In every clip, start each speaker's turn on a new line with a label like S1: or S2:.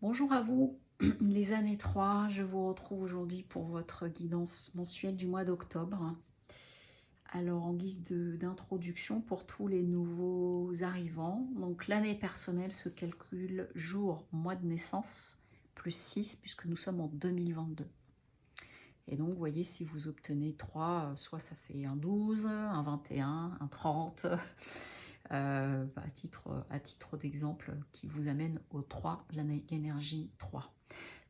S1: Bonjour à vous, les années 3. Je vous retrouve aujourd'hui pour votre guidance mensuelle du mois d'octobre. Alors, en guise d'introduction pour tous les nouveaux arrivants, donc l'année personnelle se calcule jour, mois de naissance, plus 6, puisque nous sommes en 2022. Et donc, vous voyez, si vous obtenez 3, soit ça fait un 12, un 21, un 30, à titre d'exemple, qui vous amène au 3, l'énergie 3.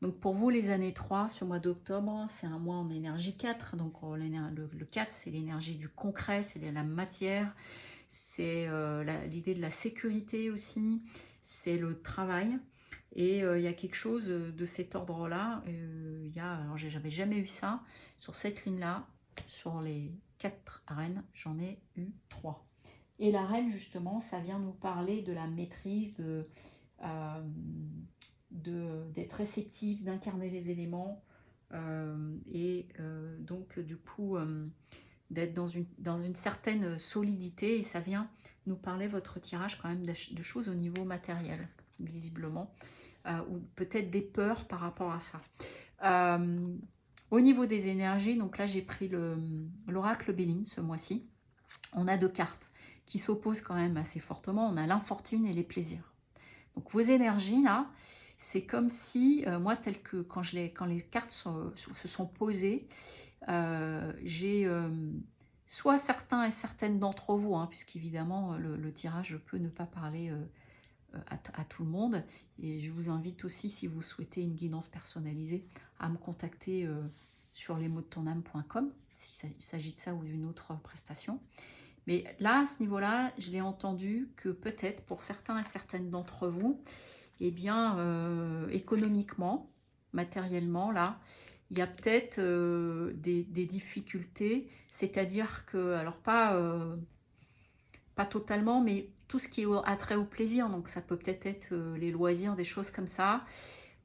S1: Donc pour vous, les années 3, ce mois d'octobre, c'est un mois en énergie 4. Donc le 4, c'est l'énergie du concret, c'est la matière, c'est l'idée de la sécurité aussi, c'est le travail. Et il y a quelque chose de cet ordre-là. Alors j'avais jamais eu ça sur cette ligne-là. Sur les 4 reines, j'en ai eu 3. Et la reine, justement, ça vient nous parler de la maîtrise, euh, d'être réceptif, d'incarner les éléments donc du coup d'être dans une certaine solidité, et ça vient nous parler votre tirage quand même de choses au niveau matériel visiblement, ou peut-être des peurs par rapport à ça. Au niveau des énergies, donc là j'ai pris l'oracle Béline ce mois-ci. On a deux cartes qui s'opposent quand même assez fortement. On a l'infortune et les plaisirs. Donc vos énergies là, c'est comme si, moi, tel que quand les cartes se sont posées, j'ai soit certains et certaines d'entre vous, hein, puisqu'évidemment le tirage peut ne pas parler à tout le monde, et je vous invite aussi, si vous souhaitez une guidance personnalisée, à me contacter sur lesmotsdetonâme.com, s'il s'agit de ça ou d'une autre prestation. Mais là, à ce niveau-là, je l'ai entendu que peut-être pour certains et certaines d'entre vous, eh bien, économiquement, matériellement, là, il y a peut-être des difficultés, c'est-à-dire que, alors pas totalement, mais tout ce qui a trait au plaisir, donc ça peut peut-être être les loisirs, des choses comme ça.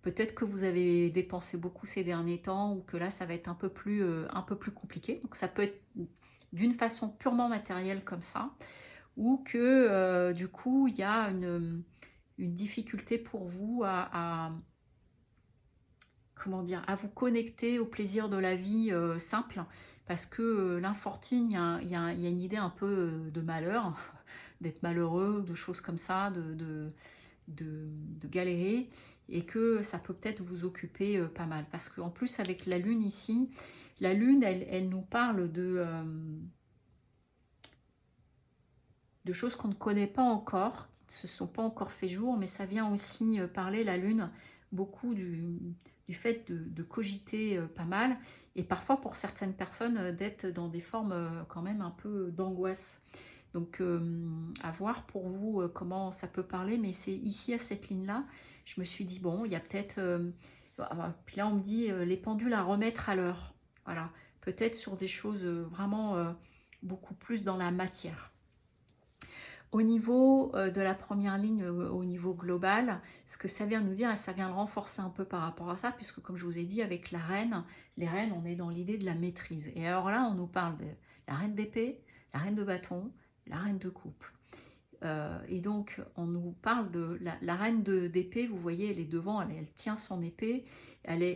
S1: Peut-être que vous avez dépensé beaucoup ces derniers temps, ou que là, ça va être un peu plus compliqué. Donc ça peut être d'une façon purement matérielle comme ça, ou que du coup, il y a une difficulté pour vous comment dire, à vous connecter au plaisir de la vie simple, parce que l'infortune, il y a une idée un peu de malheur, d'être malheureux, de choses comme ça, de galérer, et que ça peut peut-être vous occuper pas mal. Parce qu'en plus, avec la lune ici, la lune, elle nous parle de choses qu'on ne connaît pas encore, qui ne se sont pas encore fait jour, mais ça vient aussi parler, la lune, beaucoup du fait de cogiter pas mal, et parfois pour certaines personnes d'être dans des formes quand même un peu d'angoisse. Donc à voir pour vous comment ça peut parler, mais c'est ici à cette ligne-là, je me suis dit, bon, il y a peut-être... puis là on me dit les pendules à remettre à l'heure. Voilà, peut-être sur des choses vraiment beaucoup plus dans la matière. Au niveau de la première ligne, au niveau global, ce que ça vient nous dire, et ça vient le renforcer un peu par rapport à ça, puisque comme je vous ai dit, avec la reine, les reines, on est dans l'idée de la maîtrise. Et alors là, on nous parle de la reine d'épée, la reine de bâton, la reine de coupe. Et donc, on nous parle de la reine d'épée, vous voyez, elle est devant, elle tient son épée,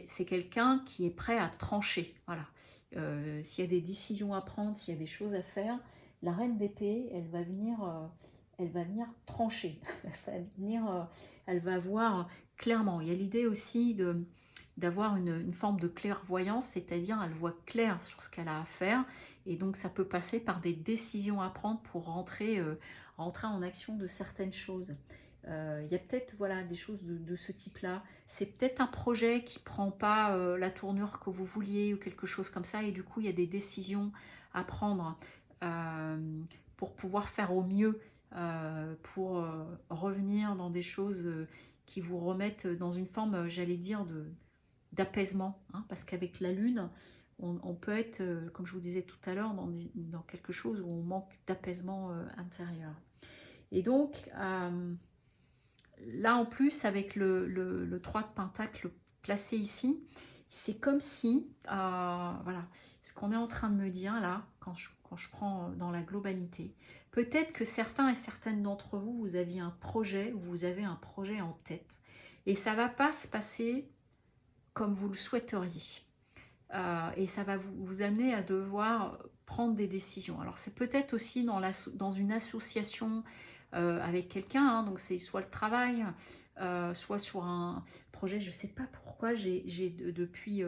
S1: c'est quelqu'un qui est prêt à trancher. Voilà. S'il y a des décisions à prendre, s'il y a des choses à faire, la reine d'épée, elle va venir trancher. Elle va voir clairement. Il y a l'idée aussi d'avoir une forme de clairvoyance, c'est-à-dire elle voit clair sur ce qu'elle a à faire, et donc ça peut passer par des décisions à prendre pour rentrer en action de certaines choses. Il y a peut-être voilà, des choses de ce type-là. C'est peut-être un projet qui ne prend pas la tournure que vous vouliez, ou quelque chose comme ça, et du coup il y a des décisions à prendre pour pouvoir faire au mieux, pour revenir dans des choses qui vous remettent dans une forme, j'allais dire, d'apaisement, hein, parce qu'avec la lune, on peut être, comme je vous disais tout à l'heure, dans quelque chose où on manque d'apaisement intérieur. Et donc, là en plus, avec le 3 de Pentacle placé ici, c'est comme si, voilà, ce qu'on est en train de me dire là, quand je prends dans la globalité, peut-être que certains et certaines d'entre vous, vous aviez un projet, ou vous avez un projet en tête, Et ça ne va pas se passer comme vous le souhaiteriez. Et ça va vous amener à devoir prendre des décisions. Alors c'est peut-être aussi dans une association avec quelqu'un, hein, donc c'est soit le travail, soit sur un projet, je ne sais pas pourquoi, depuis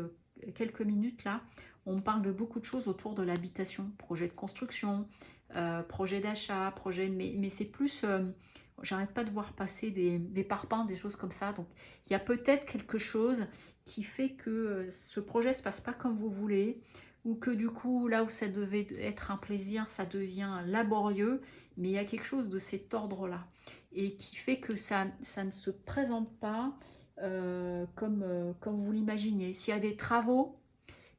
S1: quelques minutes là, on me parle de beaucoup de choses autour de l'habitation, projet de construction, projet d'achat, mais c'est plus, j'arrête pas de voir passer des parpaings, des choses comme ça, donc il y a peut-être quelque chose qui fait que ce projet ne se passe pas comme vous voulez, ou que du coup, là où ça devait être un plaisir, ça devient laborieux, mais il y a quelque chose de cet ordre-là, et qui fait que ça ne se présente pas comme vous l'imaginez. S'il y a des travaux,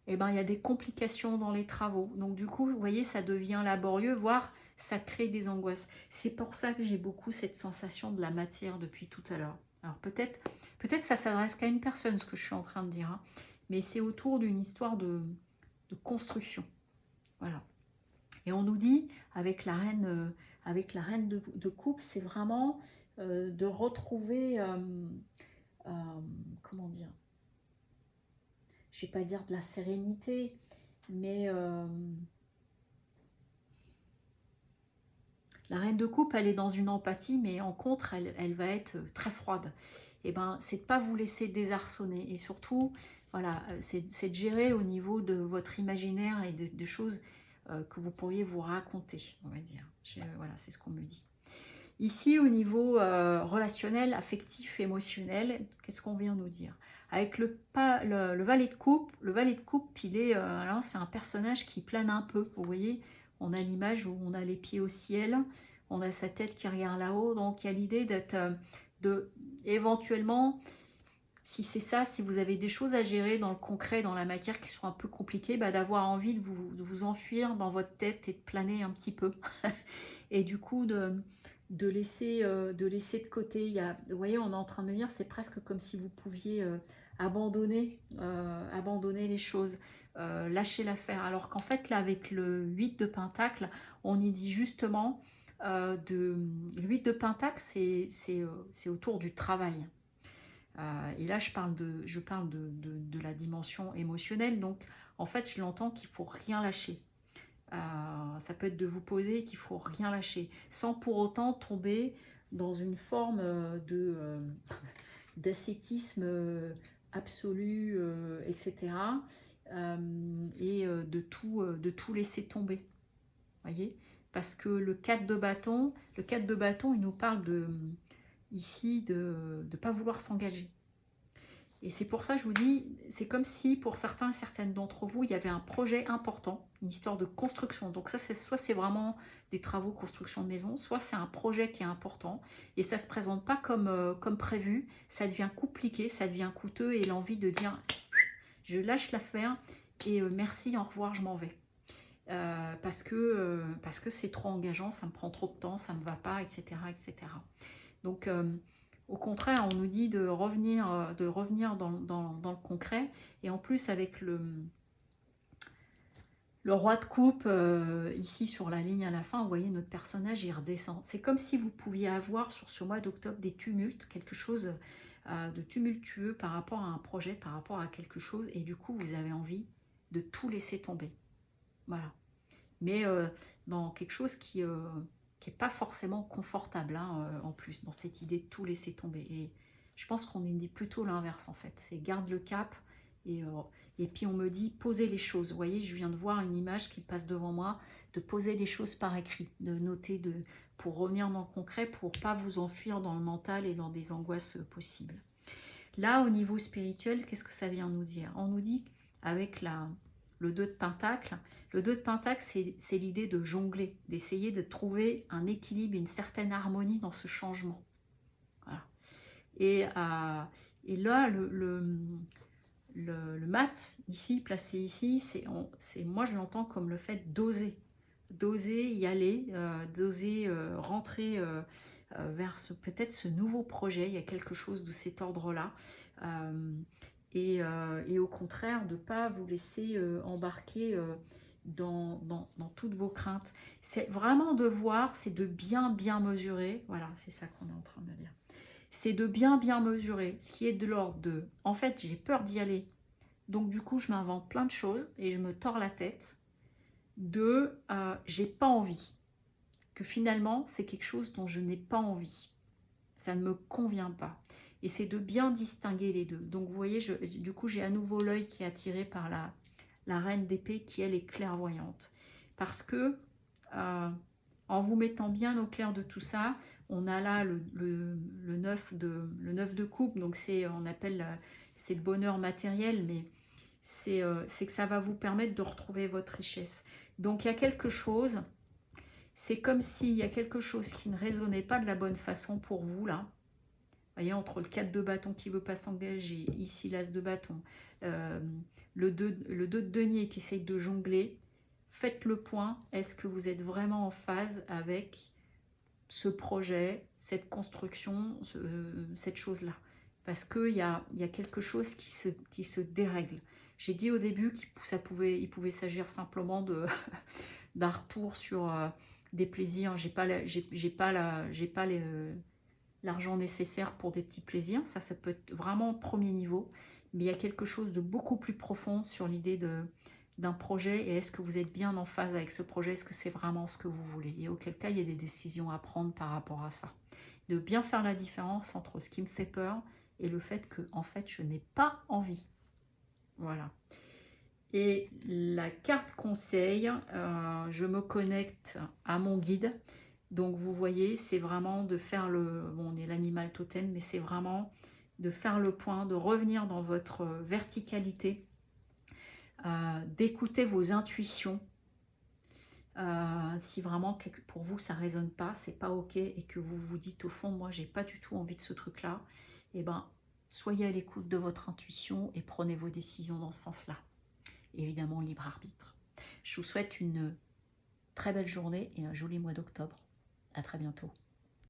S1: eh ben, il y a des complications dans les travaux. Donc du coup, vous voyez, ça devient laborieux, voire ça crée des angoisses. C'est pour ça que j'ai beaucoup cette sensation de la matière depuis tout à l'heure. Alors peut-être ça s'adresse qu'à une personne, ce que je suis en train de dire, hein, mais c'est autour d'une histoire de construction. Voilà. Et on nous dit, avec la reine de coupe, c'est vraiment de retrouver, comment dire, je ne vais pas dire de la sérénité, mais la reine de coupe, elle est dans une empathie, mais en contre, elle va être très froide. Et ben, c'est de ne pas vous laisser désarçonner. Et surtout, voilà, c'est de gérer au niveau de votre imaginaire et des choses que vous pourriez vous raconter, on va dire. Voilà, c'est ce qu'on me dit. Ici, au niveau relationnel, affectif, émotionnel, qu'est-ce qu'on vient nous dire? Avec le valet de coupe, il est, là, c'est un personnage qui plane un peu. Vous voyez, on a l'image où on a les pieds au ciel, on a sa tête qui regarde là-haut. Donc, il y a l'idée d'être, éventuellement, si c'est ça, si vous avez des choses à gérer dans le concret, dans la matière qui sont un peu compliquées, bah, d'avoir envie de vous enfuir dans votre tête et de planer un petit peu. Et du coup, de laisser de côté. Vous voyez, on est en train de me dire, c'est presque comme si vous pouviez abandonner les choses, lâcher l'affaire. Alors qu'en fait, là, avec le 8 de Pentacle, on y dit justement, le 8 de Pentacle, c'est autour du travail. Et là, je parle de la dimension émotionnelle. Donc, en fait, je l'entends qu'il ne faut rien lâcher. Ça peut être de vous poser qu'il ne faut rien lâcher, sans pour autant tomber dans une forme d'ascétisme absolu, etc. De tout laisser tomber. Voyez, parce que le 4 de bâton, il nous parle ici de ne pas vouloir s'engager. Et c'est pour ça que je vous dis, c'est comme si pour certains et certaines d'entre vous, il y avait un projet important, une histoire de construction. Donc ça, soit c'est vraiment des travaux, construction de maison, soit c'est un projet qui est important et ça ne se présente pas comme prévu, ça devient compliqué, ça devient coûteux et l'envie de dire, je lâche l'affaire et merci, au revoir, je m'en vais. Parce que c'est trop engageant, ça me prend trop de temps, ça ne me va pas, etc. etc. Donc, au contraire, on nous dit de revenir dans le concret. Et en plus, avec le roi de coupe, ici sur la ligne à la fin, vous voyez, notre personnage, il redescend. C'est comme si vous pouviez avoir sur ce mois d'octobre des tumultes, quelque chose de tumultueux par rapport à un projet, par rapport à quelque chose. Et du coup, vous avez envie de tout laisser tomber. Voilà. Mais dans quelque chose qui n'est pas forcément confortable, hein, en plus, dans cette idée de tout laisser tomber. Et je pense qu'on dit plutôt l'inverse, en fait. C'est garde le cap, et puis on me dit poser les choses. Vous voyez, je viens de voir une image qui passe devant moi, de poser les choses par écrit, de noter, pour revenir dans le concret, pour ne pas vous enfuir dans le mental et dans des angoisses possibles. Là, au niveau spirituel, qu'est-ce que ça vient nous dire? On nous dit, avec le 2 de Pentacle, le 2 de Pentacle, c'est l'idée de jongler, d'essayer de trouver un équilibre, une certaine harmonie dans ce changement. Voilà. Et là, le mat, ici, placé ici, moi je l'entends comme le fait d'oser y aller, d'oser rentrer vers peut-être ce nouveau projet. Il y a quelque chose de cet ordre-là. Et au contraire, de ne pas vous laisser embarquer dans toutes vos craintes. C'est vraiment de voir, c'est de bien mesurer. Voilà, c'est ça qu'on est en train de dire. c'est de bien mesurer, ce qui est de l'ordre de, en fait, j'ai peur d'y aller, donc du coup, je m'invente plein de choses et je me tords la tête, de j'ai pas envie, que finalement, c'est quelque chose dont je n'ai pas envie. Ça ne me convient pas. Et c'est de bien distinguer les deux. Donc vous voyez, du coup, j'ai à nouveau l'œil qui est attiré par la reine d'épée qui, elle, est clairvoyante. Parce que, en vous mettant bien au clair de tout ça, on a là le 9 de coupe, donc on appelle, c'est le bonheur matériel, mais c'est que ça va vous permettre de retrouver votre richesse. Donc il y a quelque chose, c'est comme s'il y a quelque chose qui ne résonnait pas de la bonne façon pour vous, là. Vous voyez, entre le 4 de bâton qui ne veut pas s'engager, ici l'as de bâton, le 2 de denier qui essaye de jongler, faites le point. Est-ce que vous êtes vraiment en phase avec ce projet, cette construction, cette chose-là? Parce qu'il y a quelque chose qui se dérègle. J'ai dit au début qu'il pouvait s'agir simplement d'un retour sur des plaisirs. J'ai pas l'argent nécessaire pour des petits plaisirs. Ça peut être vraiment premier niveau. Mais il y a quelque chose de beaucoup plus profond sur l'idée d'un projet. Et est-ce que vous êtes bien en phase avec ce projet? Est-ce que c'est vraiment ce que vous voulez? Et auquel cas, il y a des décisions à prendre par rapport à ça. De bien faire la différence entre ce qui me fait peur et le fait que, en fait, je n'ai pas envie. Voilà. Et la carte conseil, je me connecte à mon guide. Donc vous voyez, c'est vraiment de faire bon, on est l'animal totem, mais c'est vraiment de faire le point, de revenir dans votre verticalité, d'écouter vos intuitions. Si vraiment pour vous ça résonne pas, c'est pas ok, et que vous vous dites au fond, moi j'ai pas du tout envie de ce truc-là, et ben soyez à l'écoute de votre intuition et prenez vos décisions dans ce sens-là. Évidemment, libre arbitre. Je vous souhaite une très belle journée et un joli mois d'octobre. À très bientôt.